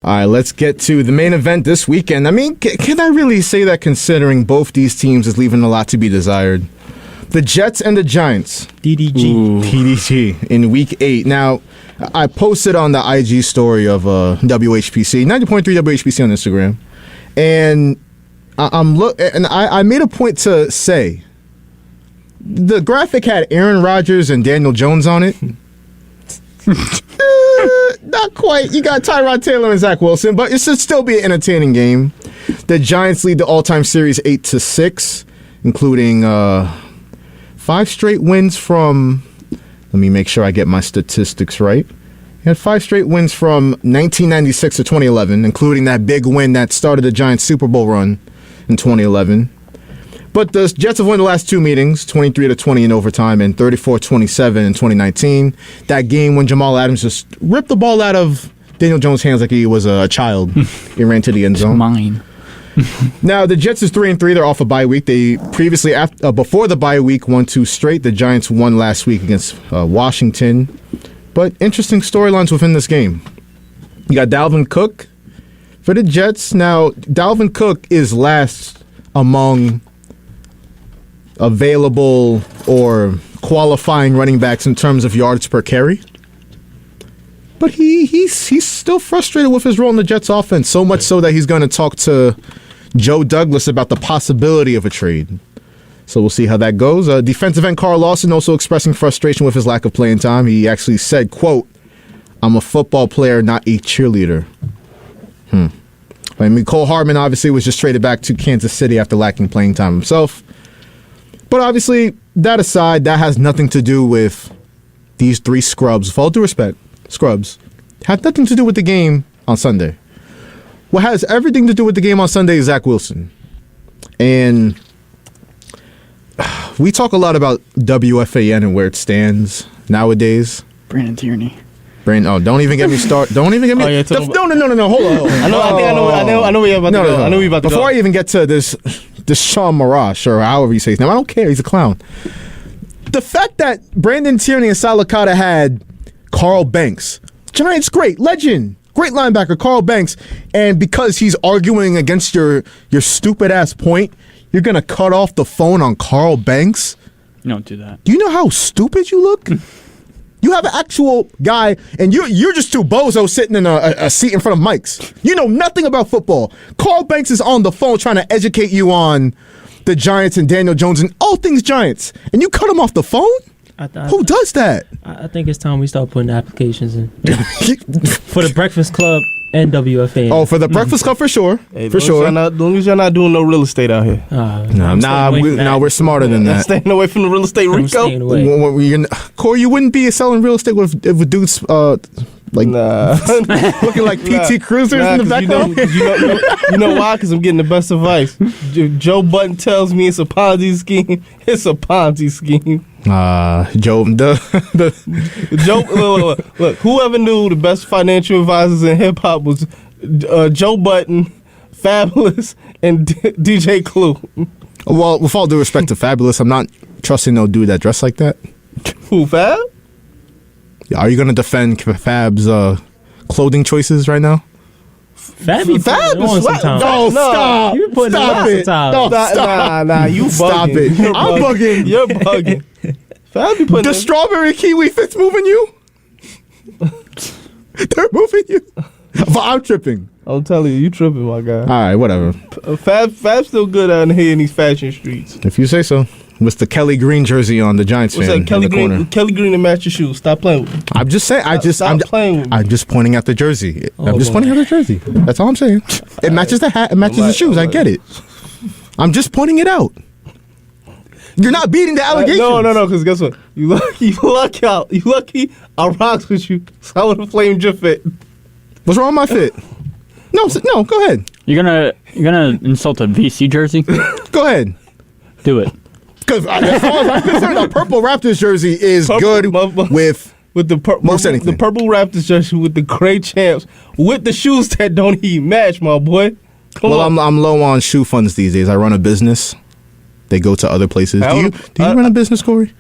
All right, let's get to the main event this weekend. I mean, can I really say that considering both these teams is leaving a lot to be desired? The Jets and the Giants. DDG in Week 8. Now, I posted on the IG story of WHPC, 90.3 WHPC on Instagram, and I made a point to say the graphic had Aaron Rodgers and Daniel Jones on it. Not quite. You got Tyrod Taylor and Zach Wilson, but it should still be an entertaining game. The Giants lead the all-time series 8-6, including 5 straight wins from. Let me make sure I get my statistics right. He had 5 straight wins from 1996 to 2011, including that big win that started the Giants' Super Bowl run in 2011. But the Jets have won the last 2 meetings, 23-20 in overtime and 34-27 in 2019. That game when Jamal Adams just ripped the ball out of Daniel Jones' hands like he was a child. He ran to the end zone. It's mine. Now, the Jets is 3-3. They're off a bye week. They previously, before the bye week, won 2 straight. The Giants won last week against Washington. But interesting storylines within this game. You got Dalvin Cook for the Jets. Now, Dalvin Cook is last among available or qualifying running backs in terms of yards per carry. But he's still frustrated with his role in the Jets offense, so much so that he's going to talk to Joe Douglas about the possibility of a trade. So we'll see how that goes. Defensive end Carl Lawson also expressing frustration with his lack of playing time. He actually said, quote, "I'm a football player, not a cheerleader." I mean, Cole Hardman obviously was just traded back to Kansas City after lacking playing time himself. But obviously, that aside, that has nothing to do with these 3 scrubs. With all due respect, scrubs had nothing to do with the game on Sunday. What has everything to do with the game on Sunday is Zach Wilson. And we talk a lot about WFAN and where it stands nowadays. Brandon Tierney. Don't even get me started. Don't even get me. No. Hold on. I know where you're about to go. I know where you're about to go. Before I even get to this Sean Marash, or however you say his name, I don't care. He's a clown. The fact that Brandon Tierney and Salicata had Carl Banks, Giants great legend, great linebacker Carl Banks, and because he's arguing against your stupid ass point, you're gonna cut off the phone on Carl Banks. You don't do that. Do you know how stupid you look? You have an actual guy, and you're just 2 bozos sitting in a seat in front of mics. You know nothing about football. Carl Banks is on the phone trying to educate you on the Giants and Daniel Jones and all things Giants, and you cut him off the phone? Who does that? I think it's time we start putting applications in for the Breakfast Club and WFAN. Oh, for the Breakfast Club, for sure. Hey, for sure. Long as y'all not doing no real estate out here. We're smarter than that. Staying away from the real estate, Rico. Staying away. Corey, you wouldn't be selling real estate with dudes looking like PT Cruisers in the background. You know why? Because I'm getting the best advice. Joe Button tells me it's a Ponzi scheme. It's a Ponzi scheme. Joe, look, whoever knew the best financial advisors in hip hop was Joe Button, Fabulous, and DJ Clue. Well, with all due respect to Fabulous, I'm not trusting no dude that dressed like that. Who, Fab? Are you going to defend Fab's clothing choices right now? Fab is stop. You putting stop it. Nah, you bugging. Stop it. I'm bugging. You're bugging. Fab be putting the strawberry kiwi fits moving you? They're moving you. But I'm tripping. I'm telling you tripping, my guy. All right, whatever. Fab's still good out here in these fashion streets. If you say so. With the Kelly Green jersey on, the Giants What's fan that, Kelly in the Green, corner. Kelly Green and match your shoes. Stop playing with me. I'm just saying. I'm just pointing out the jersey. I'm just pointing out the jersey. That's all I'm saying. It matches the hat. It matches the shoes. I get it. I'm just pointing it out. You're not beating the allegations. No. Because guess what? You lucky. I rocks with you. So I would have flamed your fit. What's wrong with my fit? No. Go ahead. You're gonna insult a VC jersey? Go ahead. Do it. Because as far as I'm concerned, a purple Raptors jersey is good with most anything. The purple Raptors jersey with the gray champs with the shoes that don't even match, my boy. Come on. I'm low on shoe funds these days. I run a business. They go to other places. Do you run a business, Corey?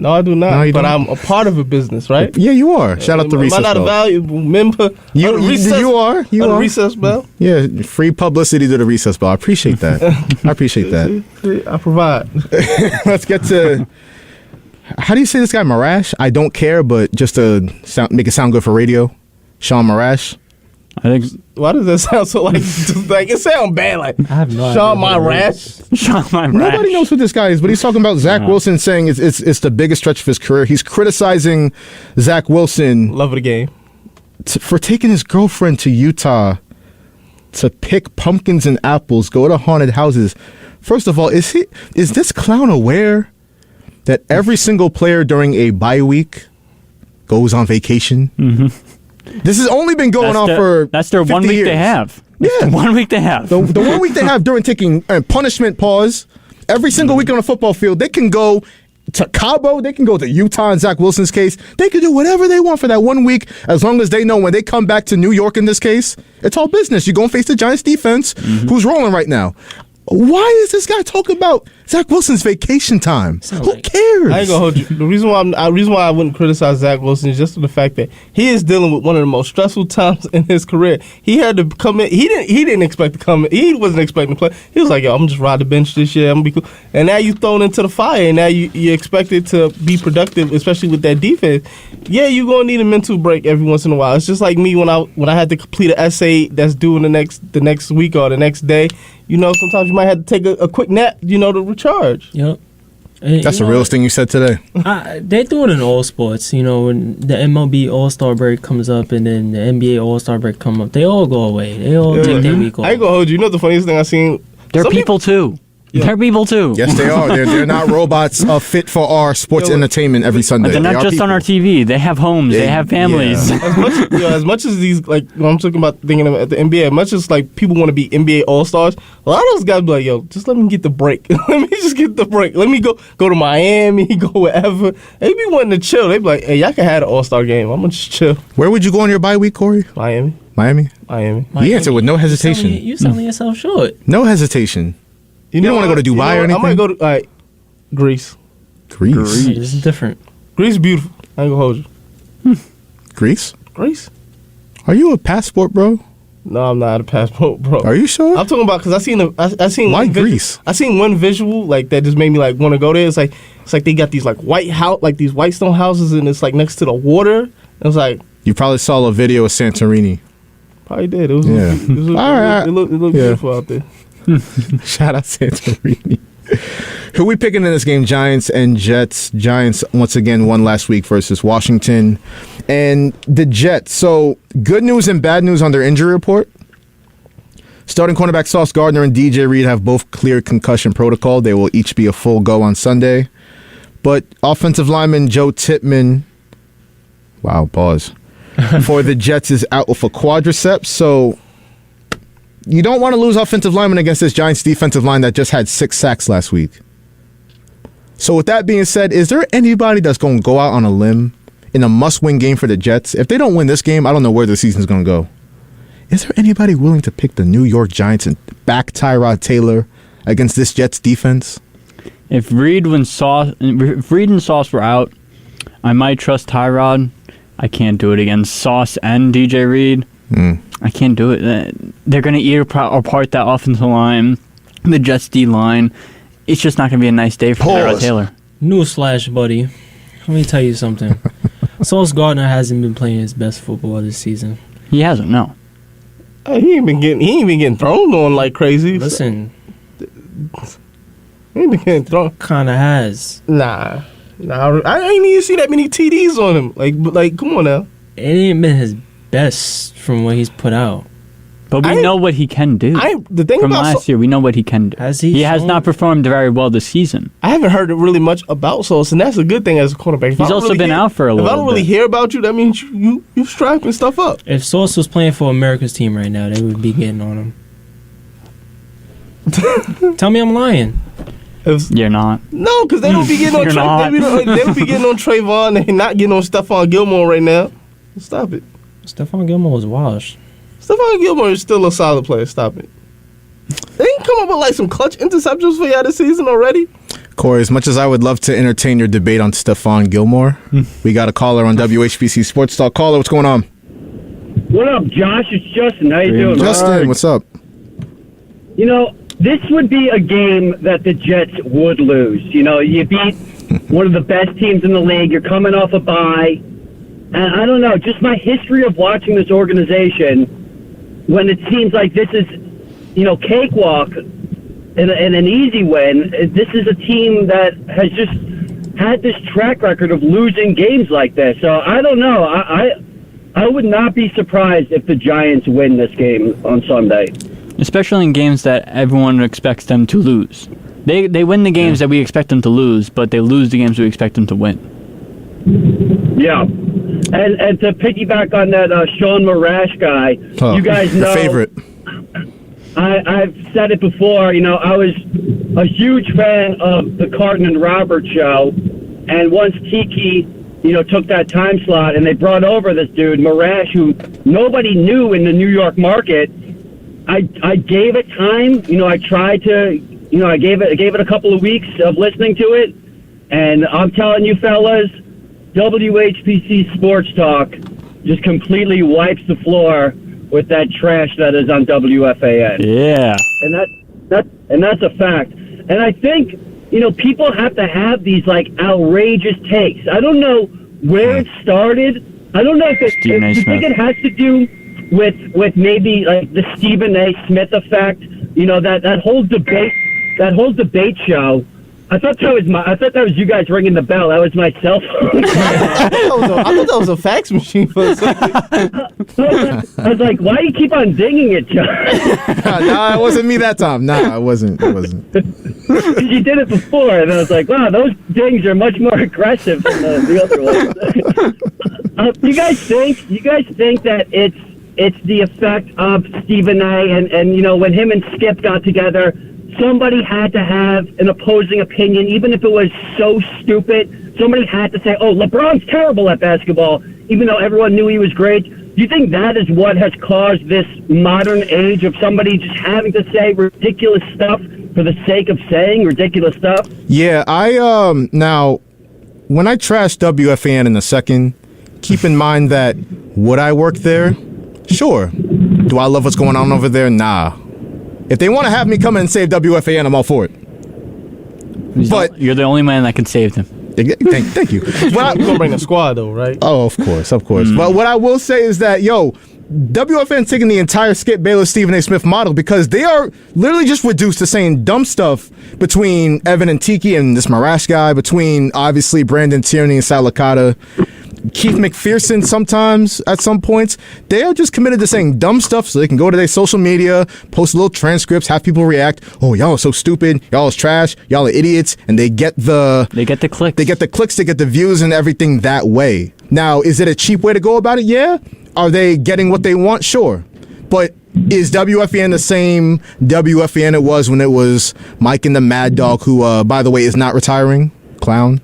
No, I do not. No, you but don't? I'm a part of a business, right? Yeah, you are. Shout out to Recess Am I not Bell. a valuable member? You of the Recess, you are. You of the are. Recess Bell? Yeah, free publicity to the Recess Bell. I appreciate that. I appreciate that. See, I provide. Let's get to. How do you say this guy, Marash? I don't care, but just to make it sound good for radio. Sean Marash. I think Why does that sound so like? Just like it sounds bad. Like I have no Sean idea. my rash. Sean my Nobody knows who this guy is, but he's talking about Zach Wilson, saying it's the biggest stretch of his career. He's criticizing Zach Wilson Love of the game. for taking his girlfriend to Utah to pick pumpkins and apples, go to haunted houses. First of all, is this clown aware that every single player during a bye week goes on vacation? Mm-hmm. This has only been going on for that's their 1 week years. they have. That's Yeah. the 1 week they have. The 1 week they have during taking punishment pause, every single week on a football field, they can go to Cabo, they can go to Utah in Zach Wilson's case. They can do whatever they want for that 1 week as long as they know when they come back to New York in this case, it's all business. You're going to face the Giants defense who's rolling right now. Why is this guy talking about Zach Wilson's vacation time? Sounds Who like- cares? I ain't gonna hold you. The reason why I wouldn't criticize Zach Wilson is just for the fact that he is dealing with one of the most stressful times in his career. He had to come in. He didn't expect to come in. He wasn't expecting to play. He was like, "Yo, I'm just ride the bench this year. I'm gonna be cool." And now you thrown into the fire, and now you expected to be productive, especially with that defense. Yeah, you gonna need a mental break every once in a while. It's just like me when I had to complete an essay that's due in the next week or the next day. You know, sometimes you might have to take a quick nap, you know, to recharge. Yep. And, That's you the know, realest thing you said today. They do it in all sports. You know, when the MLB All-Star break comes up and then the NBA All-Star break come up, they all go away. They all take their week off. I ain't gonna hold you. You know the funniest thing I seen? They're Some people too. Yeah. They're people too. Yes, they are. They're not robots fit for our sports Yo, entertainment every Sunday. They're They not are just on people. our TV. They have homes. They have families. Yeah. as much as these, like, when I'm talking about thinking about the NBA, as much as like people want to be NBA All Stars, a lot of those guys be like, "Yo, just let me get the break. Let me just get the break. Let me go to Miami, go wherever." They be wanting to chill. They be like, "Hey, y'all can have an All Star game. I'm gonna just chill." Where would you go on your bye week, Corey? Miami. Miami? Miami. He answered with no hesitation. You selling yourself short. No hesitation. You don't wanna go to Dubai or I might anything? go to Greece. Greece. This is different. Greece beautiful. I ain't gonna hold you. Greece? Greece? Are you a passport, bro? No, I'm not a passport, bro. Are you sure? I'm talking about because I seen Why one Greece? I seen one visual like that just made me like want to go there. It's like they got these like these white stone houses and it's like next to the water. It was like You probably saw a video of Santorini. probably did. It was Yeah. All right. it looked Yeah. beautiful out there. Shout out Santorini. Who we picking in this game? Giants and Jets. Giants once again won last week versus Washington. And the Jets. So good news and bad news on their injury report. Starting cornerback Sauce Gardner and DJ Reed have both cleared concussion protocol. They will each be a full go on Sunday. But offensive lineman Joe Tippmann, wow, pause, for the Jets is out with a quadriceps. So you don't want to lose offensive lineman against this Giants defensive line that just had 6 sacks last week. So with that being said, is there anybody that's going to go out on a limb in a must-win game for the Jets? If they don't win this game, I don't know where the season's going to go. Is there anybody willing to pick the New York Giants and back Tyrod Taylor against this Jets defense? If Reed and Sauce were out, I might trust Tyrod. I can't do it against Sauce and DJ Reed. I can't do it. They're going to eat apart that offensive line, the Jets D line. It's just not going to be a nice day for Tyrod Taylor. Newsflash, buddy. Let me tell you something. Sauce Gardner hasn't been playing his best football this season. He hasn't, no. He ain't been getting thrown on like crazy. Listen, He ain't been getting thrown. kind of has. Nah. I ain't even see that many TDs on him. Like, come on now. It ain't been his best from what he's put out. But we know what he can do. The thing From about last year, we know what he can do. Has he has shown- not performed very well this season. I haven't heard really much about Sauce, and that's a good thing as a quarterback. He's also been out for a little bit. If I don't really bit. hear about you, that means you strapping stuff up. If Sauce was playing for America's team right now, they would be getting on him. Tell me I'm lying. You're not. No, because they don't be getting on You're not. they don't be getting on Trayvon and not getting on Stephon Gilmore right now. Stop it. Stephon Gilmore was washed. Stephon Gilmore is still a solid player. Stop it. They ain't come up with like some clutch interceptions for y'all this season already. Corey, as much as I would love to entertain your debate on Stephon Gilmore, we got a caller on WHPC Sports Talk. Caller, what's going on? What up, Josh? It's Justin. How you doing? Justin, what's up? You know, this would be a game that the Jets would lose. You know, you beat one of the best teams in the league. You're coming off a bye. And I don't know, just my history of watching this organization, when it seems like this is, you know, cakewalk and an easy win, this is a team that has just had this track record of losing games like this. So I don't know. I would not be surprised if the Giants win this game on Sunday. Especially in games that everyone expects them to lose. They win the games that we expect them to lose, but they lose the games we expect them to win. Yeah. And to piggyback on that Sean Marash guy, you guys know... Your favorite. I've said it before, you know, I was a huge fan of the Carton and Robert show, and once Tiki, you know, took that time slot and they brought over this dude, Marash, who nobody knew in the New York market, I gave it time, you know, I tried to, you know, I gave it a couple of weeks of listening to it, and I'm telling you fellas, WHPC Sports Talk just completely wipes the floor with that trash that is on WFAN. Yeah. And that's a fact. And I think, you know, people have to have these, like, outrageous takes. I don't know where it started. I don't know if you think it has to do with maybe, like, the Stephen A. Smith effect, you know, that whole debate show. I thought that was you guys ringing the bell. That was my cell phone. I thought that was a fax machine for a second. I was like, why do you keep on dinging it, John? No, it wasn't me that time. No, it wasn't. You did it before, and I was like, wow, those dings are much more aggressive than the other ones. You guys think that it's the effect of Stephen A. and you know, when him and Skip got together, somebody had to have an opposing opinion, even if it was so stupid. Somebody had to say, oh, LeBron's terrible at basketball, even though everyone knew he was great. Do you think that is what has caused this modern age of somebody just having to say ridiculous stuff for the sake of saying ridiculous stuff? Yeah, now, when I trash WFAN in a second, keep in mind that would I work there? Sure. Do I love what's going on over there? Nah. If they want to have me come in and save WFAN, I'm all for it. But you're the only man that can save them. Thank you. You're going to bring the squad, though, right? Oh, of course. But what I will say is that, WFN taking the entire Skip Bayless, Stephen A. Smith model, because they are literally just reduced to saying dumb stuff between Evan and Tiki and this Marash guy, between, obviously, Brandon Tierney and Sal Licata, Keith McPherson sometimes at some points. They are just committed to saying dumb stuff so they can go to their social media, post little transcripts, have people react. Oh, y'all are so stupid. Y'all is trash. Y'all are idiots. And they get the clicks. They get the clicks, they get the views and everything that way. Now, is it a cheap way to go about it? Yeah. Are they getting what they want? Sure. But is WFAN the same WFAN it was when it was Mike and the Mad Dog, who, by the way, is not retiring? Clown.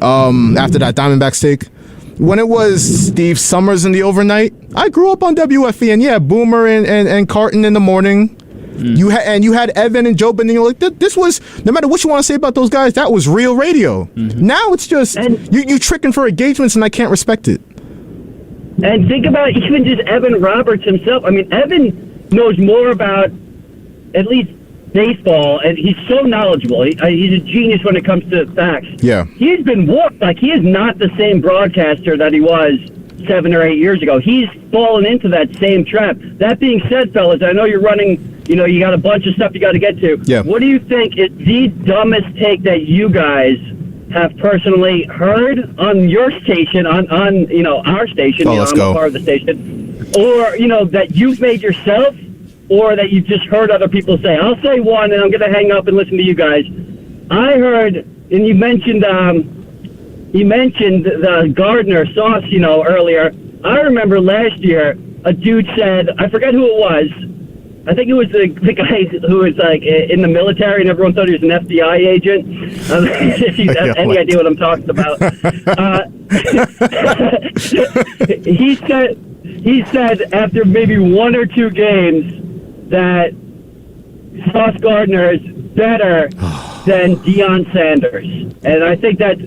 After that Diamondbacks take. When it was Steve Summers in the overnight, I grew up on WFAN. Yeah, Boomer and Carton in the morning. You had Evan and Joe Benigno. Like this was, no matter what you want to say about those guys, that was real radio. Now it's just you tricking for engagements, and I can't respect it. And think about even just Evan Roberts himself. I mean, Evan knows more about at least baseball, and he's so knowledgeable. He's a genius when it comes to facts. Yeah. He's been warped. Like, he is not the same broadcaster that he was 7 or 8 years ago. He's fallen into that same trap. That being said, fellas, I know you're running, you got a bunch of stuff you got to get to. Yeah. What do you think is the dumbest take that you guys have personally heard on your station, on our station, let's I'm go. a part of the station, or, that you've made yourself, or that you've just heard other people say? I'll say one, and I'm going to hang up and listen to you guys. I heard, and you mentioned the Gardner sauce, earlier. I remember last year, a dude said, I forget who it was. I think it was the guy who was like in the military, and everyone thought he was an FBI agent. If you have any idea what I'm talking about, he said after maybe 1 or 2 games that Sauce Gardner is better than Deion Sanders. And I think that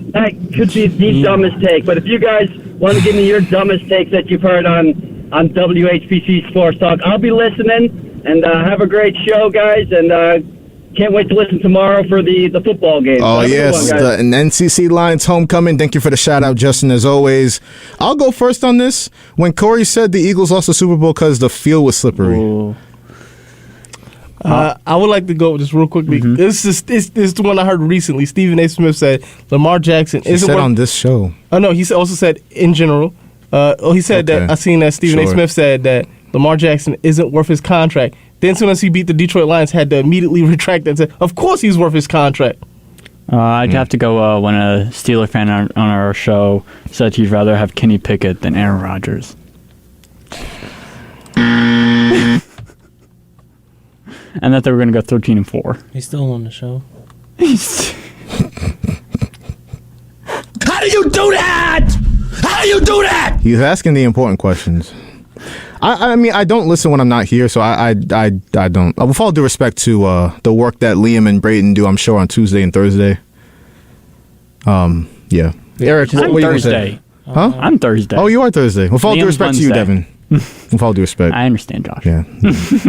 could be the dumbest take. But if you guys want to give me your dumbest takes that you've heard on WHPC Sports Talk, I'll be listening. And have a great show, guys. And can't wait to listen tomorrow for the football game. Oh, yes, the NCC Lions homecoming. Thank you for the shout-out, Justin, as always. I'll go first on this. When Corey said the Eagles lost the Super Bowl because the field was slippery. I would like to go just real quickly. Mm-hmm. This is the one I heard recently. Stephen A. Smith said Lamar Jackson isn't said on this show. Oh, no, he also said in general. He said that I seen that Stephen A. Smith said that Lamar Jackson isn't worth his contract. Then as soon as he beat the Detroit Lions, had to immediately retract that and say, of course he's worth his contract. I'd have to go when a Steeler fan on our show said he'd rather have Kenny Pickett than Aaron Rodgers. And that they were going to go 13-4. He's still on the show. How do you do that? How do you do that? He's asking the important questions. I mean, I don't listen when I'm not here, so I don't. With all due respect to the work that Liam and Brayden do, I'm sure on Tuesday and Thursday. Yeah. Eric, what were you going to say? Huh? I'm Thursday. Oh, you are Thursday. With all due Liam's respect to you, Devin. With all due respect. I understand, Josh. Yeah.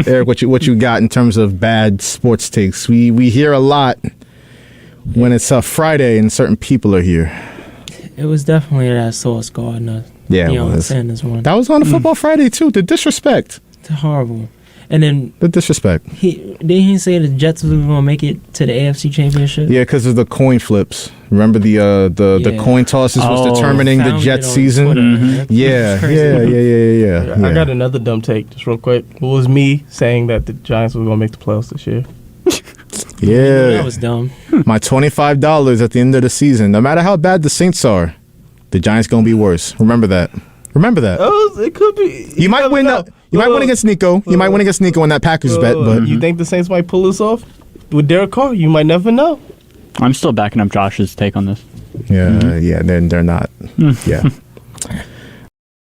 Eric, what you got in terms of bad sports takes? We hear a lot when it's Friday and certain people are here. It was definitely that Sauce Gardner. Yeah, it was. Sanders one. That was on a Football Friday too. The disrespect. It's horrible. And then the disrespect. Didn't he say the Jets were going to make it to the AFC Championship? Yeah, because of the coin flips. Remember the coin tosses was determining the Jets season. Mm-hmm. Yeah. I got another dumb take, just real quick. It was me saying that the Giants were going to make the playoffs this year. Yeah, that was dumb. My $25 at the end of the season. No matter how bad the Saints are, the Giants gonna be worse. Remember that. Oh, it could be. You might win. You might win against Nico. You might win against Nico in that Packers bet. But you think the Saints might pull this off with Derek Carr? You might never know. I'm still backing up Josh's take on this. Yeah, they're not. Yeah.